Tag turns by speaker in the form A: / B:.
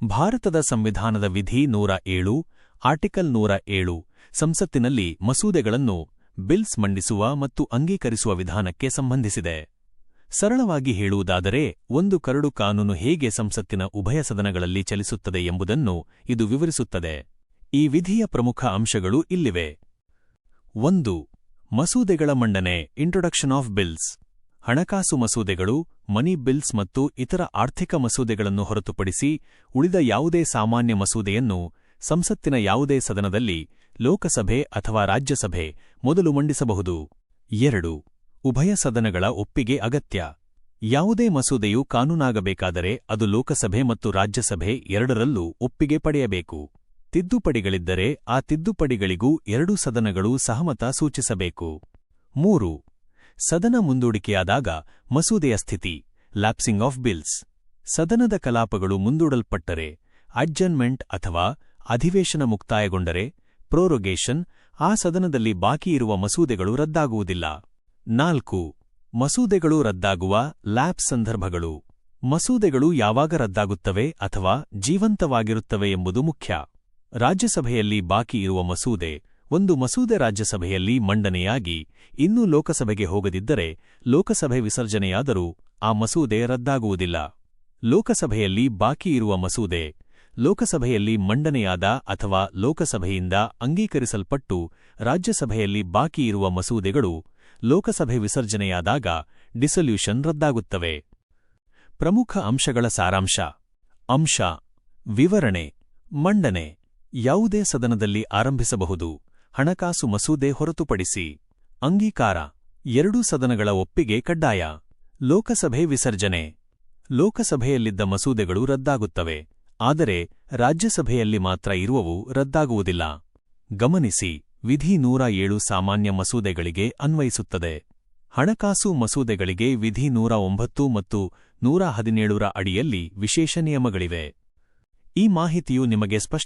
A: ಭಾರತದ ಸಂವಿಧಾನದ ವಿಧಿ 107 ಆರ್ಟಿಕಲ್ 107 ಸಂಸತ್ತಿನಲ್ಲಿ ಮಸೂದೆಗಳನ್ನು ಬಿಲ್ಸ್ ಮಂಡಿಸುವ ಮತ್ತು ಅಂಗೀಕರಿಸುವ ವಿಧಾನಕ್ಕೆ ಸಂಬಂಧಿಸಿದೆ. ಸರಳವಾಗಿ ಹೇಳುವುದಾದರೆ, ಒಂದು ಕರಡು ಕಾನೂನು ಹೇಗೆ ಸಂಸತ್ತಿನ ಉಭಯ ಸದನಗಳಲ್ಲಿ ಚಲಿಸುತ್ತದೆ ಎಂಬುದನ್ನು ಇದು ವಿವರಿಸುತ್ತದೆ. ಈ ವಿಧಿಯ ಪ್ರಮುಖ ಅಂಶಗಳು ಇಲ್ಲಿವೆ. 1. ಮಸೂದೆಗಳ ಮಂಡನೆ ಇಂಟ್ರೊಡಕ್ಷನ್ ಆಫ್ ಬಿಲ್ಸ್. ಹಣಕಾಸು ಮಸೂದೆಗಳು, ಮನಿ ಬಿಲ್ಸ್ ಮತ್ತು ಇತರ ಆರ್ಥಿಕ ಮಸೂದೆಗಳನ್ನು ಹೊರತುಪಡಿಸಿ ಉಳಿದ ಯಾವುದೇ ಸಾಮಾನ್ಯ ಮಸೂದೆಯನ್ನು ಸಂಸತ್ತಿನ ಯಾವುದೇ ಸದನದಲ್ಲಿ ಲೋಕಸಭೆ ಅಥವಾ ರಾಜ್ಯಸಭೆ ಮೊದಲು ಮಂಡಿಸಬಹುದು. 2. ಉಭಯ ಸದನಗಳ ಒಪ್ಪಿಗೆ ಅಗತ್ಯ. ಯಾವುದೇ ಮಸೂದೆಯು ಕಾನೂನಾಗಬೇಕಾದರೆ ಅದು ಲೋಕಸಭೆ ಮತ್ತು ರಾಜ್ಯಸಭೆ ಎರಡರಲ್ಲೂ ಒಪ್ಪಿಗೆ ಪಡೆಯಬೇಕು. ತಿದ್ದುಪಡಿಗಳಿದ್ದರೆ ಆ ತಿದ್ದುಪಡಿಗಳಿಗೂ ಎರಡೂ ಸದನಗಳು ಸಹಮತ ಸೂಚಿಸಬೇಕು. 3. ಸದನ ಮುಂದೂಡಿಕೆಯಾದಾಗ ಮಸೂದೆಯ ಸ್ಥಿತಿ ಲ್ಯಾಪ್ಸಿಂಗ್ ಆಫ್ ಬಿಲ್ಸ್. ಸದನದ ಕಲಾಪಗಳು ಮುಂದೂಡಲ್ಪಟ್ಟರೆ, ಅಡ್ಜರ್ನ್ಮೆಂಟ್ ಅಥವಾ ಅಧಿವೇಶನ ಮುಕ್ತಾಯಗೊಂಡರೆ, ಪ್ರೋರೋಗೇಷನ್, ಆ ಸದನದಲ್ಲಿ ಬಾಕಿಯಿರುವ ಮಸೂದೆಗಳು ರದ್ದಾಗುವುದಿಲ್ಲ. 4. ಮಸೂದೆಗಳು ರದ್ದಾಗುವ ಲ್ಯಾಪ್ಸ್ ಸಂದರ್ಭಗಳು. ಮಸೂದೆಗಳು ಯಾವಾಗ ರದ್ದಾಗುತ್ತವೆ ಅಥವಾ ಜೀವಂತವಾಗಿರುತ್ತವೆ ಎಂಬುದು ಮುಖ್ಯ. ರಾಜ್ಯಸಭೆಯಲ್ಲಿ ಬಾಕಿಯಿರುವ ಮಸೂದೆ. ಒಂದು ಮಸೂದೆ ರಾಜ್ಯಸಭೆಯಲ್ಲಿ ಮಂಡನೆಯಾಗಿ ಇನ್ನೂ ಲೋಕಸಭೆಗೆ ಹೋಗದಿದ್ದರೆ, ಲೋಕಸಭೆ ವಿಸರ್ಜನೆಯಾದರೂ ಆ ಮಸೂದೆ ರದ್ದಾಗುವುದಿಲ್ಲ. ಲೋಕಸಭೆಯಲ್ಲಿ ಬಾಕಿಯಿರುವ ಮಸೂದೆ. ಲೋಕಸಭೆಯಲ್ಲಿ ಮಂಡನೆಯಾದ ಅಥವಾ ಲೋಕಸಭೆಯಿಂದ ಅಂಗೀಕರಿಸಲ್ಪಟ್ಟು ರಾಜ್ಯಸಭೆಯಲ್ಲಿ ಬಾಕಿಯಿರುವ ಮಸೂದೆಗಳು ಲೋಕಸಭೆ ವಿಸರ್ಜನೆಯಾದಾಗ ಡಿಸಲ್ಯೂಷನ್ ರದ್ದಾಗುತ್ತವೆ. ಪ್ರಮುಖ ಅಂಶಗಳ ಸಾರಾಂಶ. ಅಂಶ: ವಿವರಣೆ. ಮಂಡನೆ ಯಾವುದೇ ಸದನದಲ್ಲಿ ಆರಂಭಿಸಬಹುದು, ಹಣಕಾಸು ಮಸೂದೆ ಹೊರತುಪಡಿಸಿ. ಅಂಗೀಕಾರ: ಎರಡೂ ಸದನಗಳ ಒಪ್ಪಿಗೆ ಕಡ್ಡಾಯ. ಲೋಕಸಭೆ ವಿಸರ್ಜನೆ: ಲೋಕಸಭೆಯಲ್ಲಿದ್ದ ಮಸೂದೆಗಳು ರದ್ದಾಗುತ್ತವೆ, ಆದರೆ ರಾಜ್ಯಸಭೆಯಲ್ಲಿ ಮಾತ್ರ ಇರುವವು ರದ್ದಾಗುವುದಿಲ್ಲ. ಗಮನಿಸಿ, ವಿಧಿ 107 ಸಾಮಾನ್ಯ ಮಸೂದೆಗಳಿಗೆ ಅನ್ವಯಿಸುತ್ತದೆ. ಹಣಕಾಸು ಮಸೂದೆಗಳಿಗೆ ವಿಧಿ 109 ಮತ್ತು 117 ರ ಅಡಿಯಲ್ಲಿ ವಿಶೇಷ ನಿಯಮಗಳಿವೆ. ಈ ಮಾಹಿತಿಯು ನಿಮಗೆ ಸ್ಪಷ್ಟ